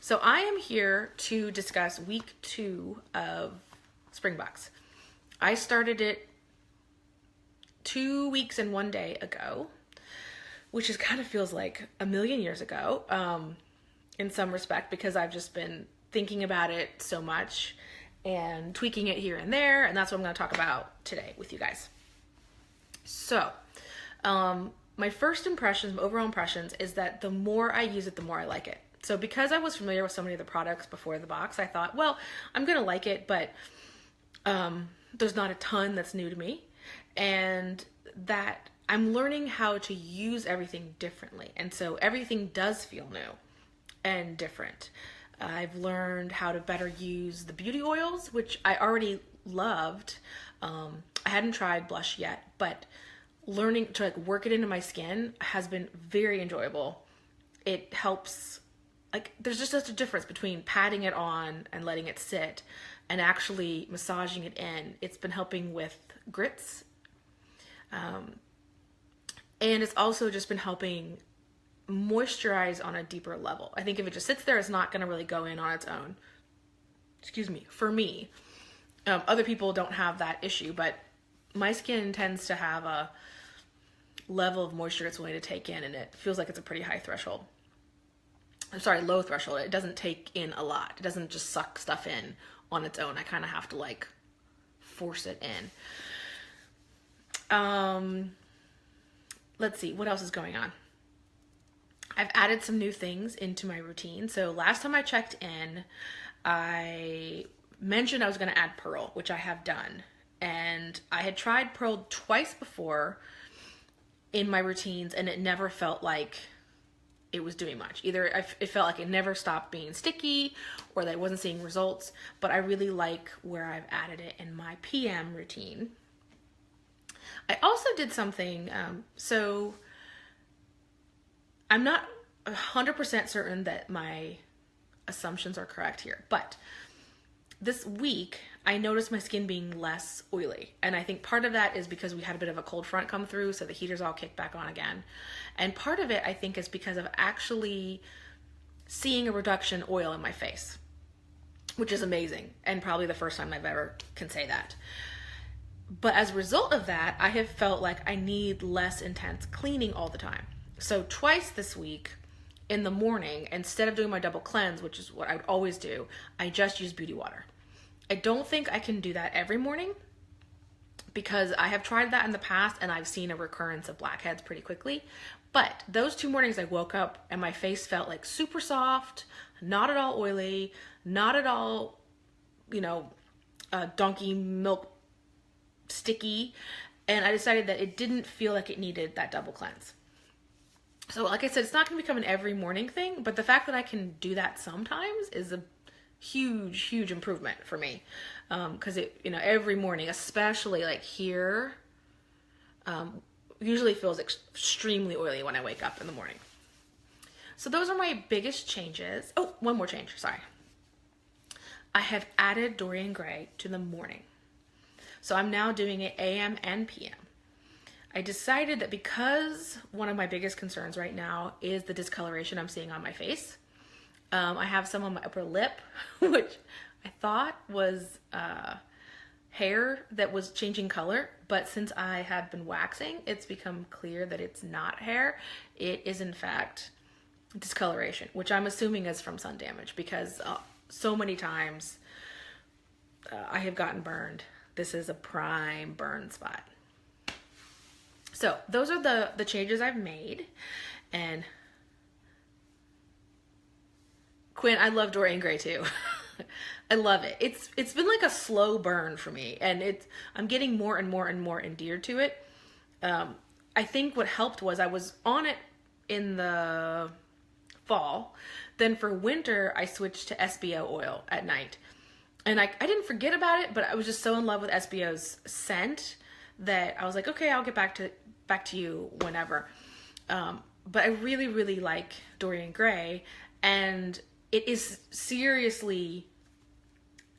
So I am here to discuss week 2 of Springbox. I started it 2 weeks and 1 day ago, which is kind of feels like a million years ago, in some respect, because I've just been thinking about it so much and tweaking it here and there, and that's what I'm going to talk about today with you guys. So, my first impressions, my overall impressions, is that the more I use it, the more I like it. So because I was familiar with so many of the products before the box, I thought, well, I'm going to like it, but there's not a ton that's new to me. And that I'm learning how to use everything differently. And so everything does feel new and different. I've learned how to better use the beauty oils, which I already loved. I hadn't tried blush yet, but learning to work it into my skin has been very enjoyable. It helps. There's just such a difference between patting it on and letting it sit and actually massaging it in. It's been helping with grits. And it's also just been helping moisturize on a deeper level. I think if it just sits there, it's not going to really go in on its own. Excuse me, for me. Other people don't have that issue, but my skin tends to have a level of moisture it's willing to take in, and it feels like it's a pretty high threshold. Low threshold. It doesn't take in a lot. It doesn't just suck stuff in on its own. I kind of have to force it in. Let's see, what else is going on? I've added some new things into my routine. So last time I checked in, I mentioned I was going to add Pearl, which I have done. And I had tried Pearl twice before in my routines, and it never felt like it was doing much. Either it felt like it never stopped being sticky, or that I wasn't seeing results, but I really like where I've added it in my PM routine. I also did something, so I'm not 100% certain that my assumptions are correct here, but this week I noticed my skin being less oily, and I think part of that is because we had a bit of a cold front come through, so the heaters all kicked back on again. And part of it, I think, is because of actually seeing a reduction in oil in my face, which is amazing, and probably the first time I've ever can say that. But as a result of that, I have felt like I need less intense cleaning all the time. So twice this week in the morning, instead of doing my double cleanse, which is what I would always do, I just use beauty water. I don't think I can do that every morning, because I have tried that in the past and I've seen a recurrence of blackheads pretty quickly. But those 2 mornings I woke up and my face felt like super soft, not at all oily, not at all, donkey milk sticky. And I decided that it didn't feel like it needed that double cleanse. So like I said, it's not going to become an every morning thing, but the fact that I can do that sometimes is a huge, huge improvement for me. Because every morning, especially here, usually feels extremely oily when I wake up in the morning. So those are my biggest changes. Oh, one more change, sorry. I have added Dorian Gray to the morning. So I'm now doing it AM and PM. I decided that because one of my biggest concerns right now is the discoloration I'm seeing on my face. I have some on my upper lip, which I thought was hair that was changing color, but since I have been waxing, it's become clear that it's not hair. It is in fact discoloration, which I'm assuming is from sun damage, because so many times I have gotten burned. This is a prime burn spot. So those are the changes I've made. And Quinn, I love Dorian Gray too. I love it. It's been like a slow burn for me, and I'm getting more and more and more endeared to it. I think what helped was I was on it in the fall. Then for winter, I switched to SBO oil at night. And I didn't forget about it, but I was just so in love with SBO's scent that I was like, okay, I'll get back to you whenever. But I really, really like Dorian Gray, and it is seriously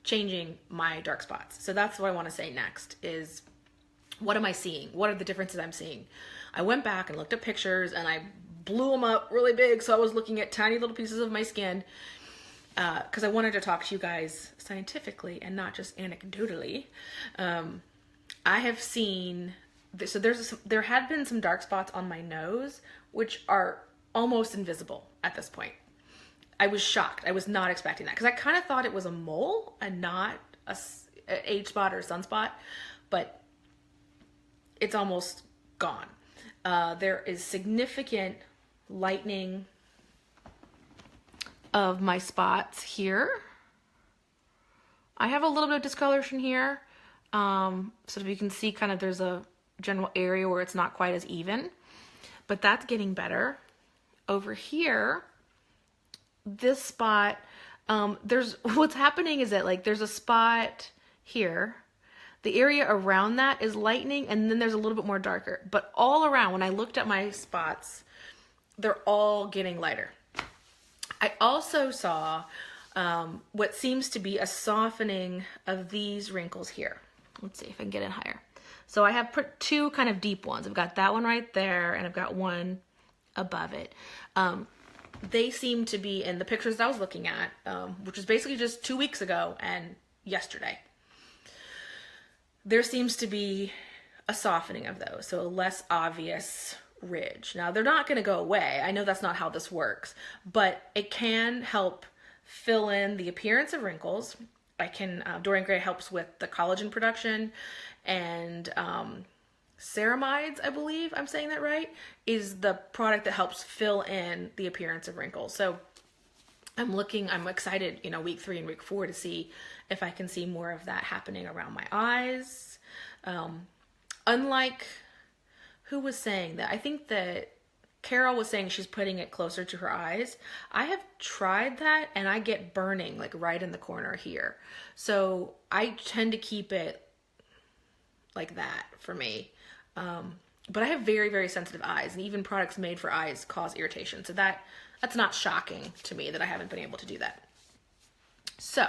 changing my dark spots. So that's what I want to say next is, what am I seeing? What are the differences I'm seeing? I went back and looked at pictures and I blew them up really big. So I was looking at tiny little pieces of my skin, because I wanted to talk to you guys scientifically and not just anecdotally. I have seen, so there had been some dark spots on my nose, which are almost invisible at this point. I was shocked. I was not expecting that because I kind of thought it was a mole and not a age spot or a sunspot, but it's almost gone. There is significant lightening of my spots here. I have a little bit of discoloration here. So if you can see, kind of there's a general area where it's not quite as even, but that's getting better. Over here, this spot, there's, what's happening is that like there's a spot here. The area around that is lightening, and then there's a little bit more darker. But all around, when I looked at my spots, they're all getting lighter. I also saw what seems to be a softening of these wrinkles here. Let's see if I can get in higher. So I have put two kind of deep ones. I've got that one right there, and I've got one above it. They seem to be in the pictures that I was looking at, which was basically just 2 weeks ago and yesterday. There seems to be a softening of those, so a less obvious ridge. Now, they're not going to go away. I know that's not how this works, but it can help fill in the appearance of wrinkles. Dorian Gray helps with the collagen production, and ceramides, I believe I'm saying that right, is the product that helps fill in the appearance of wrinkles. So I'm excited, week 3 and week 4 to see if I can see more of that happening around my eyes. Unlike, who was saying that? I think that Carol was saying she's putting it closer to her eyes. I have tried that and I get burning like right in the corner here. So I tend to keep it like that for me. But I have very, very sensitive eyes, and even products made for eyes cause irritation. So that's not shocking to me that I haven't been able to do that. So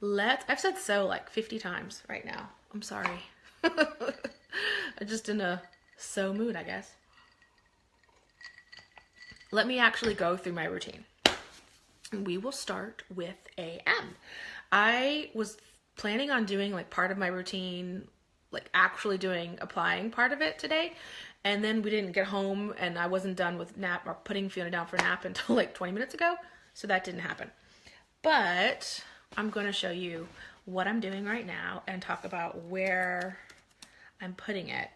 I've said so like 50 times right now. I'm sorry. I'm just in a so mood, I guess. Let me actually go through my routine. And we will start with AM. I was planning on doing like part of my routine, like actually applying part of it today. And then we didn't get home and I wasn't done with nap or putting Fiona down for nap until like 20 minutes ago. So that didn't happen. But I'm going to show you what I'm doing right now and talk about where I'm putting it.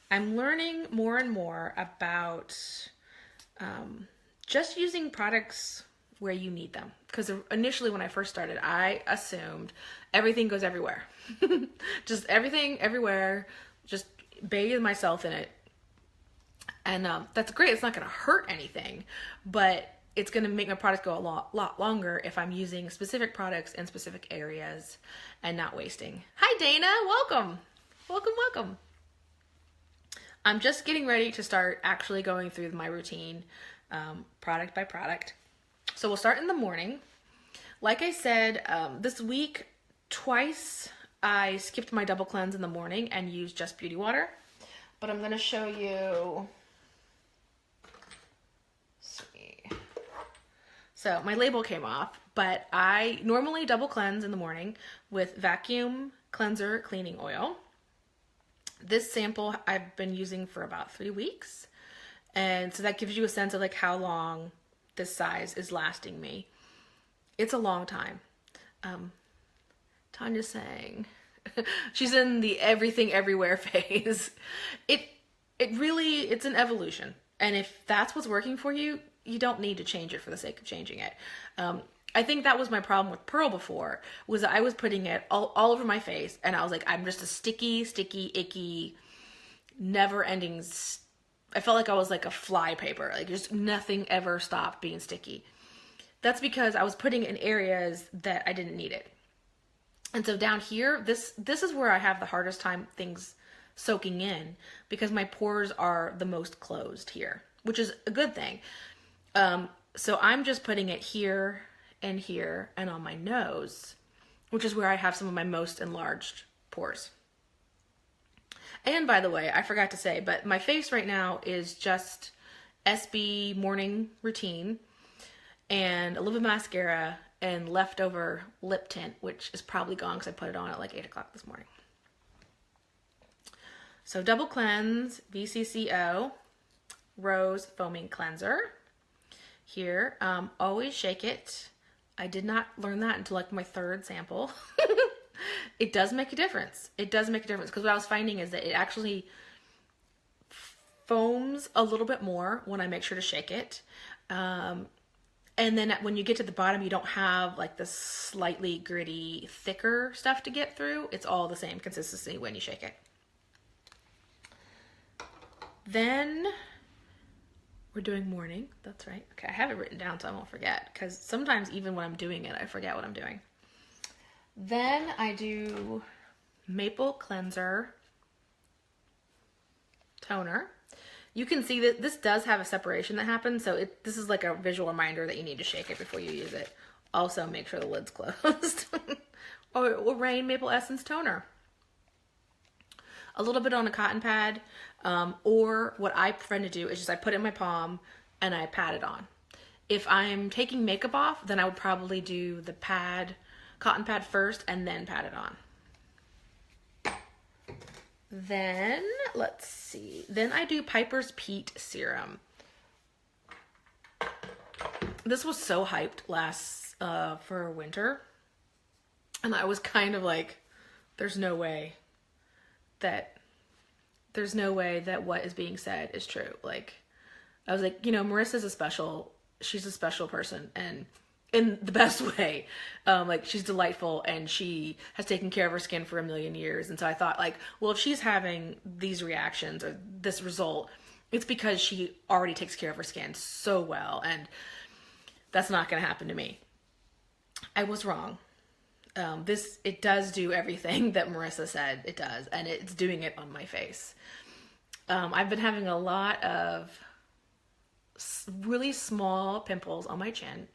I'm learning more and more about just using products where you need them. Because initially when I first started, I assumed everything goes everywhere. Just everything, everywhere, just bathe myself in it. And that's great. It's not going to hurt anything, but it's going to make my product go a lot longer if I'm using specific products in specific areas and not wasting. Hi, Dana. Welcome. Welcome. I'm just getting ready to start actually going through my routine, product by product. So we'll start in the morning. Like I said, this week, twice I skipped my double cleanse in the morning and used just beauty water. But I'm going to show you. So my label came off, but I normally double cleanse in the morning with vacuum cleanser cleaning oil. This sample I've been using for about 3 weeks. And so that gives you a sense of like how long this size is lasting me. It's a long time. Tanya's saying she's in the everything everywhere phase. It's an evolution. And if that's what's working for you, you don't need to change it for the sake of changing it. I think that was my problem with Pearl before, was I was putting it all over my face, and I was like, I'm just a sticky, icky, never-ending. I felt like I was like a fly paper. Like, just nothing ever stopped being sticky. That's because I was putting it in areas that I didn't need it. And so down here, this is where I have the hardest time things soaking in, because my pores are the most closed here, which is a good thing. So I'm just putting it here and here and on my nose, which is where I have some of my most enlarged pores. And by the way, I forgot to say, but my face right now is just SB morning routine. and a little bit of mascara and leftover lip tint, which is probably gone because I put it on at like 8 o'clock this morning. So double cleanse, VCCO, Rose Foaming Cleanser. Here, always shake it. I did not learn that until like my third sample. It does make a difference. It does make a difference because what I was finding is that it actually foams a little bit more when I make sure to shake it. And then when you get to the bottom, you don't have like the slightly gritty, thicker stuff to get through. It's all the same consistency when you shake it. Then we're doing morning. That's right. Okay, I have it written down so I won't forget, because sometimes even when I'm doing it, I forget what I'm doing. Then I do Maple Cleanser Toner. You can see that this does have a separation that happens, so this is like a visual reminder that you need to shake it before you use it. Also, make sure the lid's closed. Or Rain Maple Essence Toner. A little bit on a cotton pad, or what I prefer to do is just I put it in my palm and I pat it on. If I'm taking makeup off, then I would probably do the cotton pad first and then pat it on. Then, let's see. Then I do Piper's Peat Serum. This was so hyped last, for winter. And I was kind of like, there's no way that what is being said is true. Like, I was like, Marissa's she's a special person, and in the best way. Like, she's delightful and she has taken care of her skin for a million years. And so I thought, like, well, if she's having these reactions or this result, it's because she already takes care of her skin so well, and that's not going to happen to me. I was wrong. It does do everything that Marissa said it does, and it's doing it on my face. I've been having a lot of really small pimples on my chin,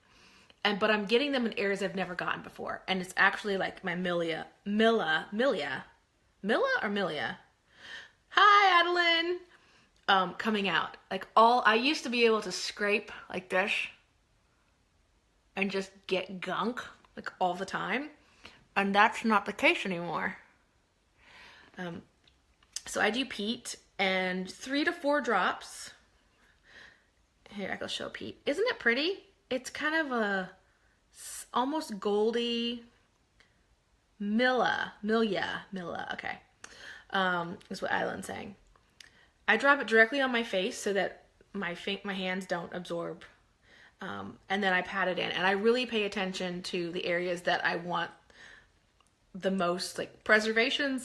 but I'm getting them in areas I've never gotten before. And it's actually like my Milla or Milia? Hi, Adeline! Coming out. Like, I used to be able to scrape like this and just get gunk like all the time. And that's not the case anymore. So I do peat and 3 to 4 drops. Here, I go show peat. Isn't it pretty? It's kind of a almost goldy Milia, okay. Is what Adeline's saying. I drop it directly on my face so that my hands don't absorb. And then I pat it in. And I really pay attention to the areas that I want the most, like, preservation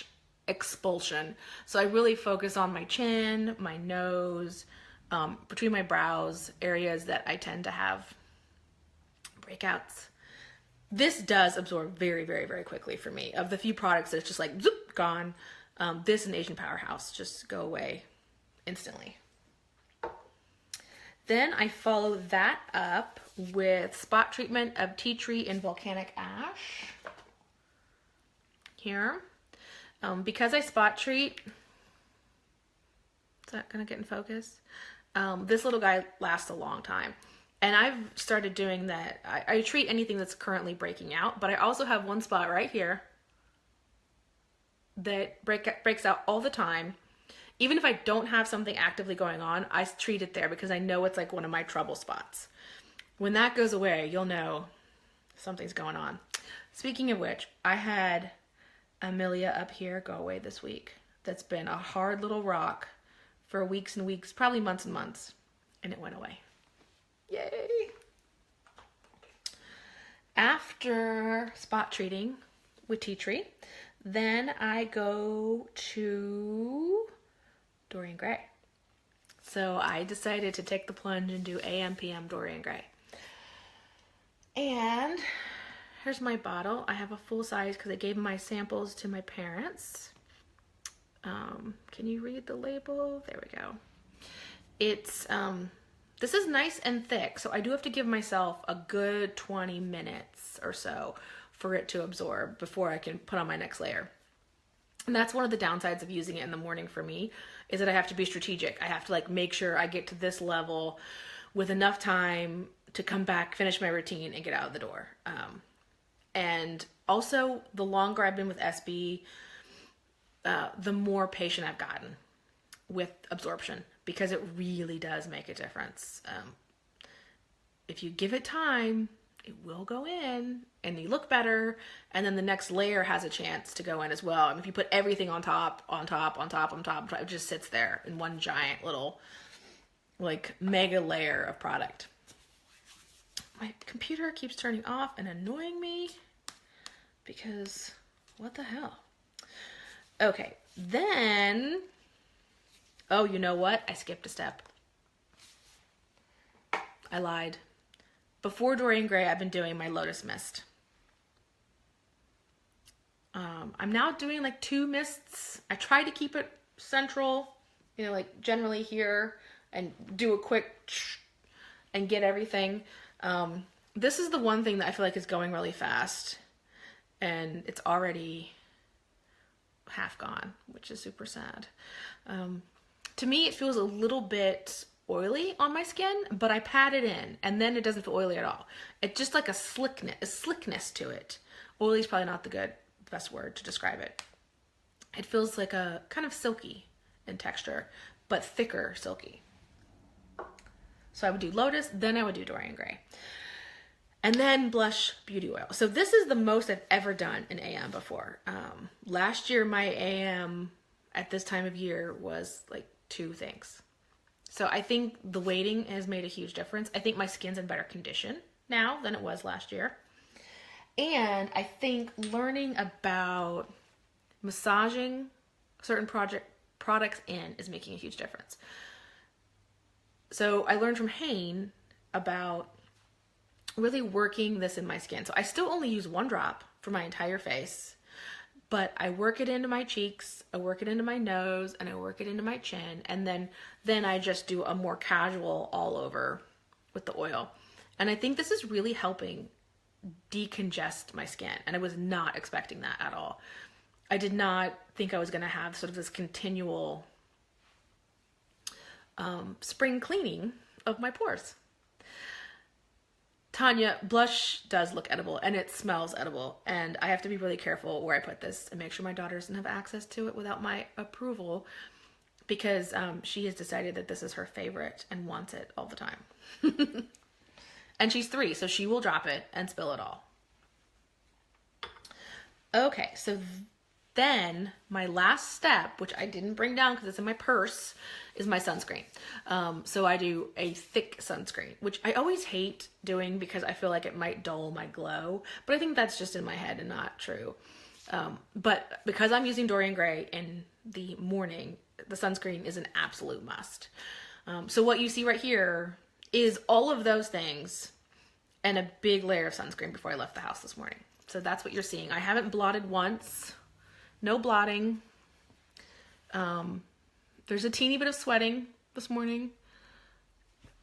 / expulsion. So I really focus on my chin, my nose, between my brows, areas that I tend to have breakouts. This does absorb very, very, very quickly for me. Of the few products that it's just like, zoop, gone. This and Asian Powerhouse just go away instantly. Then I follow that up with spot treatment of tea tree and volcanic ash. Here. Because I spot treat, is that gonna get in focus? This little guy lasts a long time. And I've started doing that. I treat anything that's currently breaking out, but I also have one spot right here that breaks out all the time. Even if I don't have something actively going on, I treat it there because I know it's like one of my trouble spots. When that goes away, you'll know something's going on. Speaking of which, I had Amelia up here go away this week. That's been a hard little rock for weeks and weeks, probably months and months, and it went away. Yay! After spot treating with tea tree, then I go to Dorian Gray. So I decided to take the plunge and do AM PM Dorian Gray. And here's my bottle. I have a full size because I gave my samples to my parents. Can you read the label? There we go. It's, this is nice and thick, so I do have to give myself a good 20 minutes or so for it to absorb before I can put on my next layer. And that's one of the downsides of using it in the morning for me, is that I have to be strategic. I have to like make sure I get to this level with enough time to come back, finish my routine, and get out of the door. And also, the longer I've been with SB, the more patient I've gotten with absorption, because it really does make a difference. If you give it time, it will go in and you look better. And then the next layer has a chance to go in as well. And if you put everything on top, it just sits there in one giant little, like, mega layer of product. My computer keeps turning off and annoying me because what the hell? Okay, then, oh, you know what? I skipped a step. I lied. Before Dorian Gray, I've been doing my Lotus Mist. I'm now doing like 2 mists. I try to keep it central, you know, like generally here, and do a quick and get everything. This is the one thing that I feel like is going really fast, and it's already half gone, which is super sad. To me, it feels a little bit oily on my skin, but I pat it in and then it doesn't feel oily at all. It's just like a slickness to it. Oily is probably not the best word to describe it. It feels like a kind of silky in texture, but thicker silky. So I would do Lotus, then I would do Dorian Gray. And then blush beauty oil. So this is the most I've ever done in AM before. Last year, my AM at this time of year was like 2 things. So I think the waiting has made a huge difference. I think my skin's in better condition now than it was last year. And I think learning about massaging certain products in is making a huge difference. So I learned from Hain about really working this in my skin. So I still only use 1 drop for my entire face, but I work it into my cheeks, I work it into my nose, and I work it into my chin. And then I just do a more casual all over with the oil. And I think this is really helping decongest my skin. And I was not expecting that at all. I did not think I was going to have sort of this continual spring cleaning of my pores. Tanya, blush does look edible and it smells edible, and I have to be really careful where I put this and make sure my daughter doesn't have access to it without my approval, because she has decided that this is her favorite and wants it all the time. And she's 3, so she will drop it and spill it all. Okay, so then my last step, which I didn't bring down because it's in my purse, is my sunscreen. So I do a thick sunscreen, which I always hate doing because I feel like it might dull my glow, but I think that's just in my head and not true. But because I'm using Dorian Gray in the morning, the sunscreen is an absolute must. So what you see right here is all of those things and a big layer of sunscreen before I left the house this morning. So that's what you're seeing. I haven't blotted once. No blotting. There's a teeny bit of sweating this morning.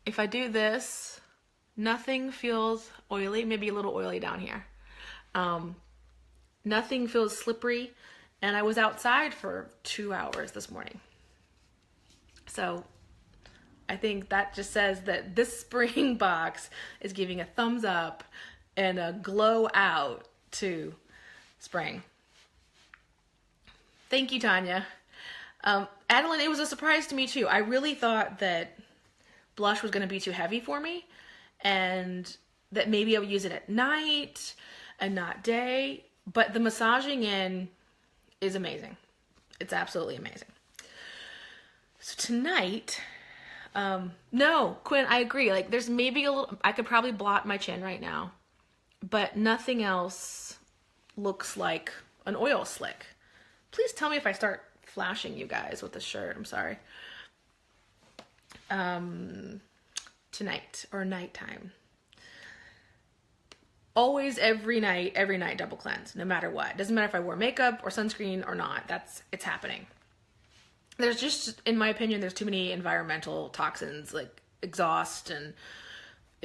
If I do this, nothing feels oily, maybe a little oily down here. Nothing feels slippery, and I was outside for 2 hours this morning. So I think that just says that this spring box is giving a thumbs up and a glow out to spring. Thank you, Tanya. Adeline, it was a surprise to me too. I really thought that blush was going to be too heavy for me, and that maybe I would use it at night and not day, but the massaging in is amazing. It's absolutely amazing. So tonight, no, Quinn, I agree. Like, there's maybe a little, I could probably blot my chin right now, but nothing else looks like an oil slick. Please tell me if I start flashing you guys with this shirt. I'm sorry. Tonight or nighttime. Always every night double cleanse, no matter what. Doesn't matter if I wore makeup or sunscreen or not. It's happening. There's just, in my opinion, there's too many environmental toxins, like exhaust, and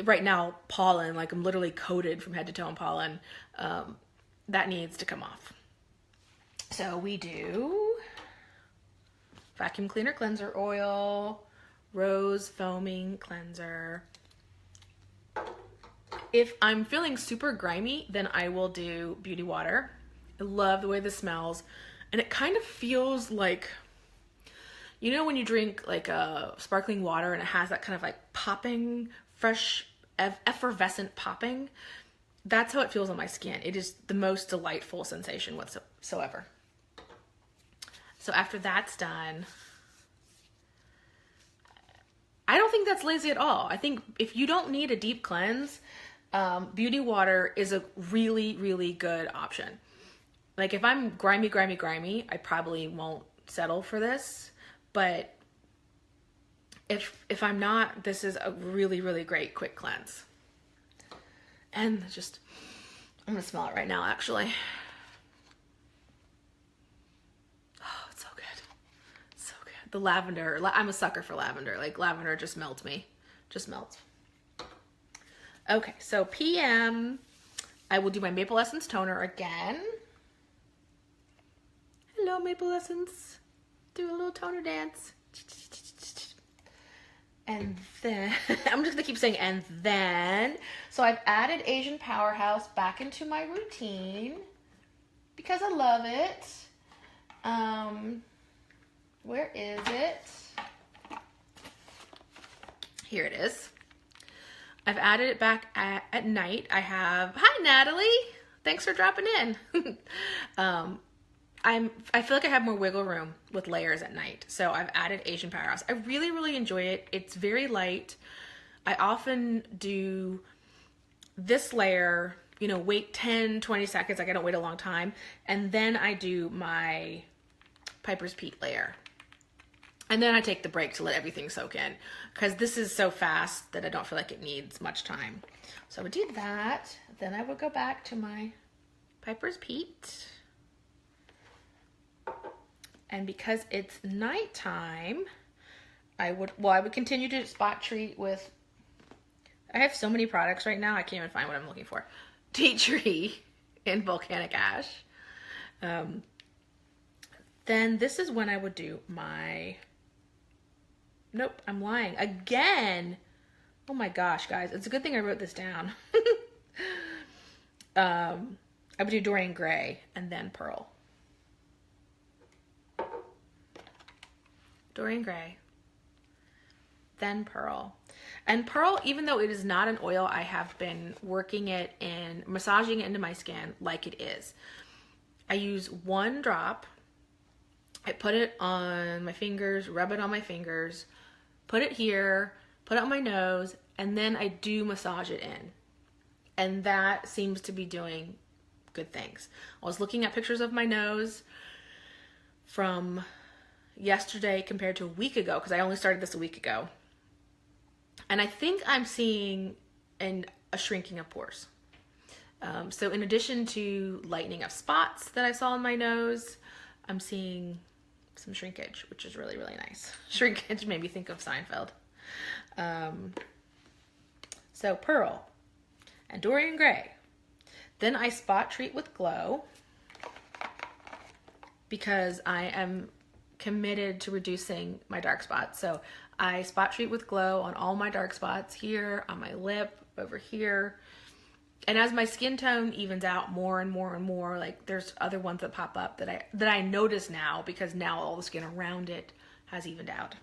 right now pollen. Like, I'm literally coated from head to toe in pollen. That needs to come off. So we do vacuum cleaner cleanser oil, rose foaming cleanser. If I'm feeling super grimy, then I will do Beauty Water. I love the way this smells. And it kind of feels like, you know when you drink like a sparkling water and it has that kind of like popping, fresh, effervescent popping? That's how it feels on my skin. It is the most delightful sensation whatsoever. So after that's done, I don't think that's lazy at all. I think if you don't need a deep cleanse, Beauty Water is a really, really good option. Like if I'm grimy, I probably won't settle for this. But if I'm not, this is a really, really great quick cleanse. And just, I'm gonna smell it right now, actually. Oh, it's so good. So good. The lavender, I'm a sucker for lavender. Like lavender just melts me. Just melts. Okay, so PM, I will do my Maple Essence toner again. Hello, Maple Essence. Do a little toner dance. And then, I'm just gonna keep saying and then. So I've added Asian Powerhouse back into my routine because I love it. Where is it? Here it is. I've added it back at night. I have, hi Natalie, thanks for dropping in. I feel like I have more wiggle room with layers at night. So I've added Asian Powerhouse. I really, really enjoy it. It's very light. I often do this layer, you know, wait 10, 20 seconds. Like I don't wait a long time. And then I do my Piper's Peak layer. And then I take the break to let everything soak in. Because this is so fast that I don't feel like it needs much time. So I would do that. Then I would go back to my Piper's Peak. And because it's nighttime, I would continue to spot treat with, I have so many products right now, I can't even find what I'm looking for. Tea Tree and Volcanic Ash. Then this is when I would do my, nope, I'm lying. Again! Oh my gosh, guys. It's a good thing I wrote this down. I would do Dorian Gray and then Pearl. Dorian Gray, then Pearl. And Pearl, even though it is not an oil, I have been working it and massaging it into my skin like it is. I use 1 drop. I put it on my fingers, rub it on my fingers, put it here, put it on my nose, and then I do massage it in. And that seems to be doing good things. I was looking at pictures of my nose from yesterday compared to a week ago, because I only started this a week ago. And I think I'm seeing a shrinking of pores. So in addition to lightening of spots that I saw in my nose, I'm seeing some shrinkage, which is really, really nice. Shrinkage made me think of Seinfeld. So Pearl and Dorian Gray. Then I spot treat with Glow because I am committed to reducing my dark spots. So I spot treat with Glow on all my dark spots here, on my lip, over here. And as my skin tone evens out more and more and more, like there's other ones that pop up that I notice now because now all the skin around it has evened out.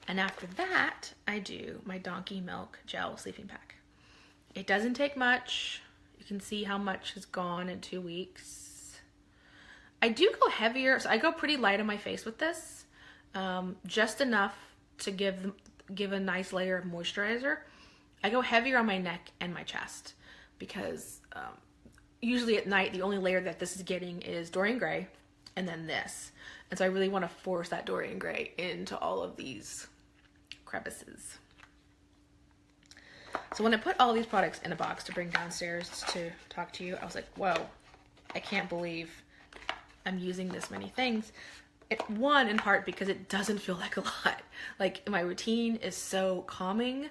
And after that, I do my Donkey Milk Gel Sleeping Pack. It doesn't take much. You can see how much has gone in 2 weeks. I do go heavier, so I go pretty light on my face with this, just enough to give a nice layer of moisturizer. I go heavier on my neck and my chest because usually at night the only layer that this is getting is Dorian Gray and then this. And so I really want to force that Dorian Gray into all of these crevices. So when I put all these products in a box to bring downstairs to talk to you, I was like, whoa, I can't believe I'm using this many things. One, in part because it doesn't feel like a lot. Like my routine is so calming,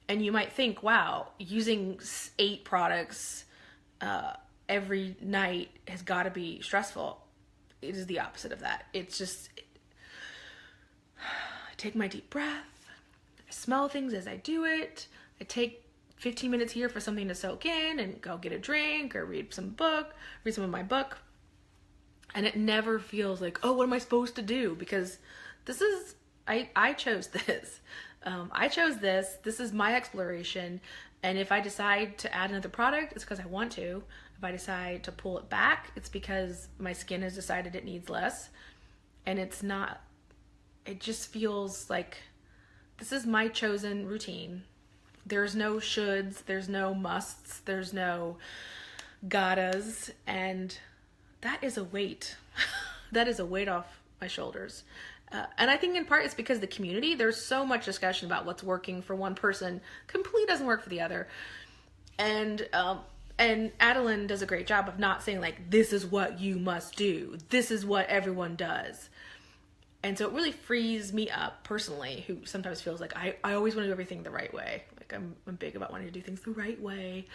and you might think, wow, using 8 products every night has got to be stressful. It is the opposite of that. It's just, I take my deep breath, I smell things as I do it, I take 15 minutes here for something to soak in and go get a drink or read some of my book. And it never feels like, oh, what am I supposed to do? Because this is, I chose this. I chose this. This is my exploration. And if I decide to add another product, it's because I want to. If I decide to pull it back, it's because my skin has decided it needs less. And it just feels like this is my chosen routine. There's no shoulds, there's no musts, there's no gottas, and that is a weight. That is a weight off my shoulders. And I think in part it's because the community, there's so much discussion about what's working for one person, completely doesn't work for the other. And Adeline does a great job of not saying like, this is what you must do. This is what everyone does. And so it really frees me up personally, who sometimes feels like I always want to do everything the right way. Like I'm big about wanting to do things the right way.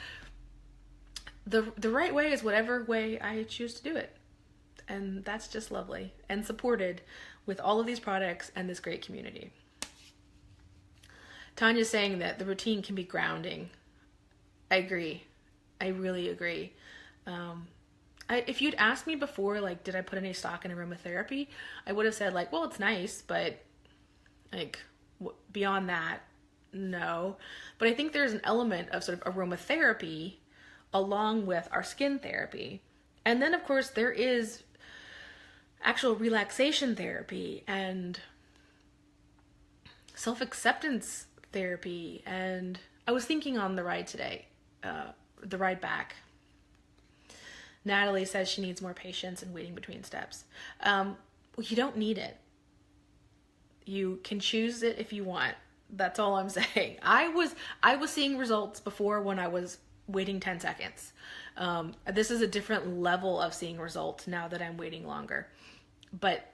The right way is whatever way I choose to do it. And that's just lovely and supported with all of these products and this great community. Tanya's saying that the routine can be grounding. I agree. I really agree. If you'd asked me before, like, did I put any stock in aromatherapy? I would have said like, well, it's nice, but like beyond that, no. But I think there's an element of sort of aromatherapy along with our skin therapy. And then of course there is actual relaxation therapy and self-acceptance therapy. And I was thinking on the ride today, the ride back, Natalie says she needs more patience and waiting between steps. Well, you don't need it. You can choose it if you want. That's all I'm saying. I was seeing results before when I was waiting 10 seconds. This is a different level of seeing results now that I'm waiting longer. But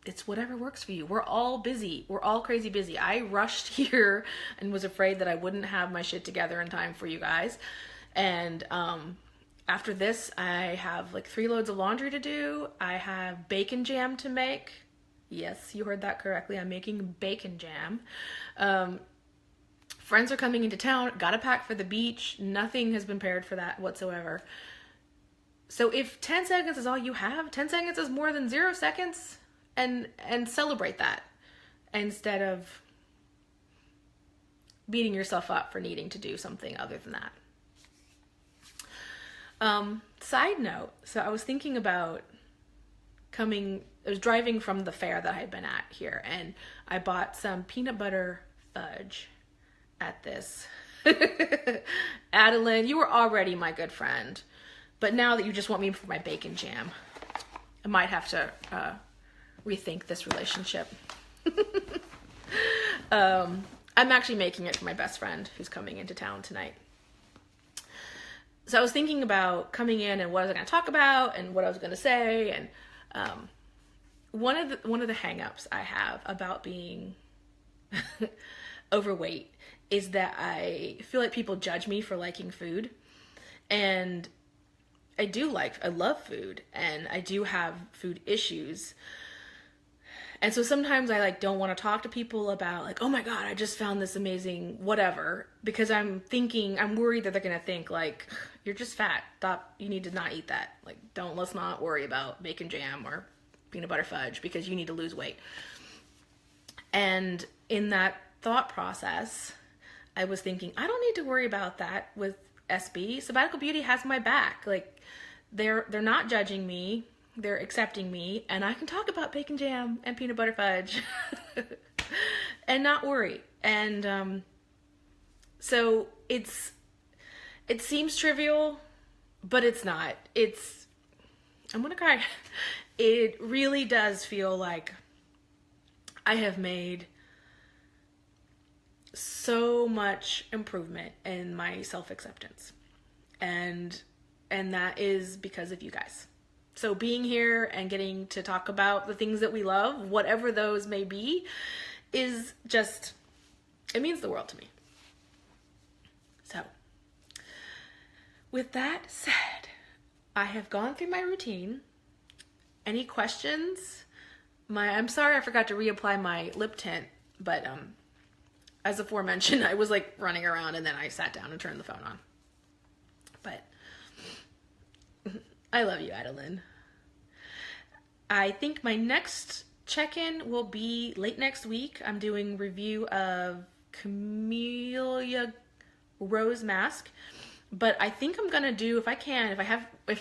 it's whatever works for you. We're all busy. We're all crazy busy. I rushed here and was afraid that I wouldn't have my shit together in time for you guys. And after this, I have like 3 loads of laundry to do. I have bacon jam to make. Yes, you heard that correctly. I'm making bacon jam. Friends are coming into town. Gotta pack for the beach. Nothing has been prepared for that whatsoever. So if 10 seconds is all you have, 10 seconds is more than 0 seconds, and celebrate that instead of beating yourself up for needing to do something other than that. Side note, so I was thinking about I was driving from the fair that I had been at here, and I bought some peanut butter fudge at this. Adeline, you were already my good friend, but now that you just want me for my bacon jam, I might have to rethink this relationship. I'm actually making it for my best friend who's coming into town tonight. So I was thinking about coming in and what I was going to talk about and what I was going to say. And one of the hang-ups I have about being overweight is that I feel like people judge me for liking food. And I love food, and I do have food issues. And so sometimes I don't want to talk to people about like, oh my God, I just found this amazing whatever, because I'm worried that they're going to think like, you're just fat. Stop. You need to not eat that. Like, let's not worry about bacon jam or peanut butter fudge because you need to lose weight. And in that thought process, I was thinking, I don't need to worry about that with SB. Sabbatical Beauty has my back. Like, they're not judging me. They're accepting me, and I can talk about bacon jam and peanut butter fudge and not worry. And so it seems trivial, but it's not. I'm gonna cry. It really does feel like I have made so much improvement in my self-acceptance, and that is because of you guys. So being here and getting to talk about the things that we love, whatever those may be, is just, it means the world to me. So with that said, I have gone through my routine. Any questions? I'm sorry I forgot to reapply my lip tint, but as aforementioned, I was like running around and then I sat down and turned the phone on. But I love you, Adeline. I think my next check-in will be late next week. I'm doing review of Camellia Rose Mask. But I think I'm gonna do, if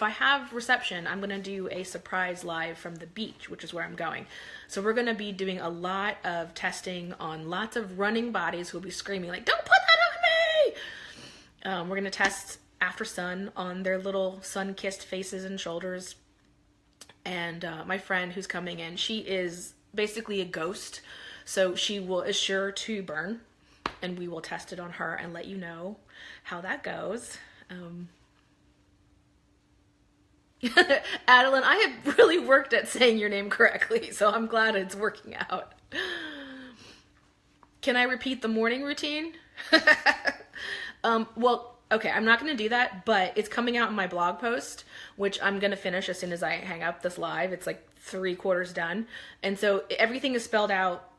I have reception, I'm gonna do a surprise live from the beach, which is where I'm going. So we're gonna be doing a lot of testing on lots of running bodies who will be screaming like, "Don't put that on me!" We're gonna test after sun on their little sun-kissed faces and shoulders. And my friend who's coming in, she is basically a ghost, so she is sure to burn. And we will test it on her and let you know how that goes. Adeline, I have really worked at saying your name correctly, so I'm glad it's working out. Can I repeat the morning routine? Well, okay, I'm not going to do that, but it's coming out in my blog post, which I'm going to finish as soon as I hang up this live. It's like 3/4 done. And so everything is spelled out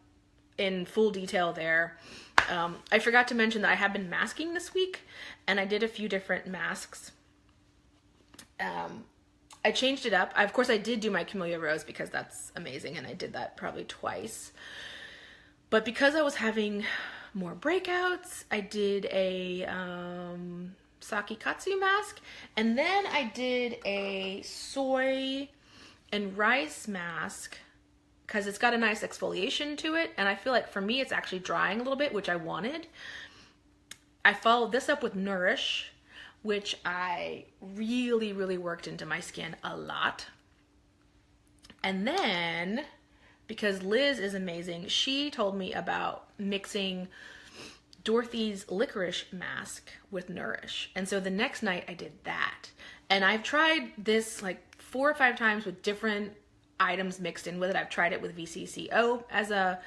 in full detail there. I forgot to mention that I have been masking this week, and I did a few different masks. I changed it up. Of course, I did do my Camellia Rose because that's amazing, and I did that probably twice. But because I was having more breakouts, I did a sake katsu mask, and then I did a soy and rice mask because it's got a nice exfoliation to it, and I feel like for me it's actually drying a little bit, which I wanted. I followed this up with Nourish, which I really, really worked into my skin a lot. And then, because Liz is amazing, she told me about mixing Dorothy's licorice mask with Nourish. And so the next night I did that. And I've tried this like 4 or 5 times with different items mixed in with it. I've tried it with VCCO as a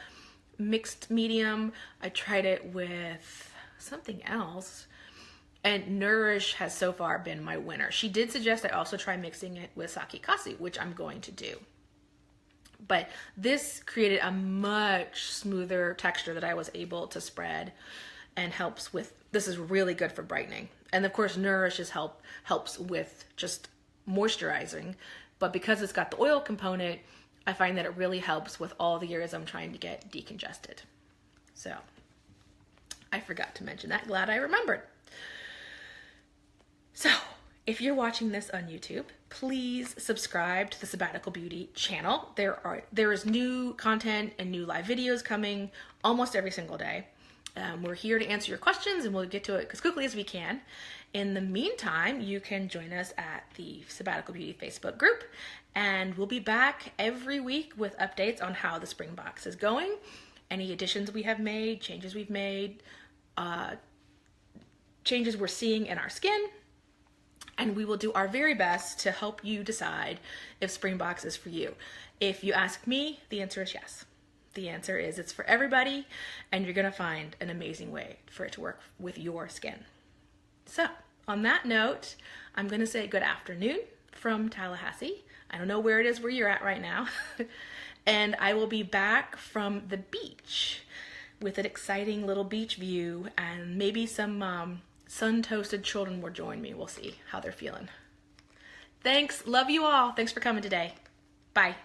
mixed medium. I tried it with something else. And Nourish has so far been my winner. She did suggest I also try mixing it with sake katsu, which I'm going to do. But this created a much smoother texture that I was able to spread and helps with, this is really good for brightening. And of course, Nourish helps with just moisturizing. But because it's got the oil component, I find that it really helps with all the areas I'm trying to get decongested. So I forgot to mention that. Glad I remembered. So if you're watching this on YouTube, please subscribe to the Sabbatical Beauty channel. There is new content and new live videos coming almost every single day. We're here to answer your questions, and we'll get to it as quickly as we can. In the meantime, you can join us at the Sabbatical Beauty Facebook group, and we'll be back every week with updates on how the spring box is going, any additions we have made, changes we've made, changes we're seeing in our skin, and we will do our very best to help you decide if Springbox is for you. If you ask me, the answer is yes. The answer is it's for everybody, and you're gonna find an amazing way for it to work with your skin. So, on that note, I'm gonna say good afternoon from Tallahassee. I don't know where it is where you're at right now. And I will be back from the beach with an exciting little beach view, and maybe some sun-toasted children will join me. We'll see how they're feeling. Thanks. Love you all. Thanks for coming today. Bye.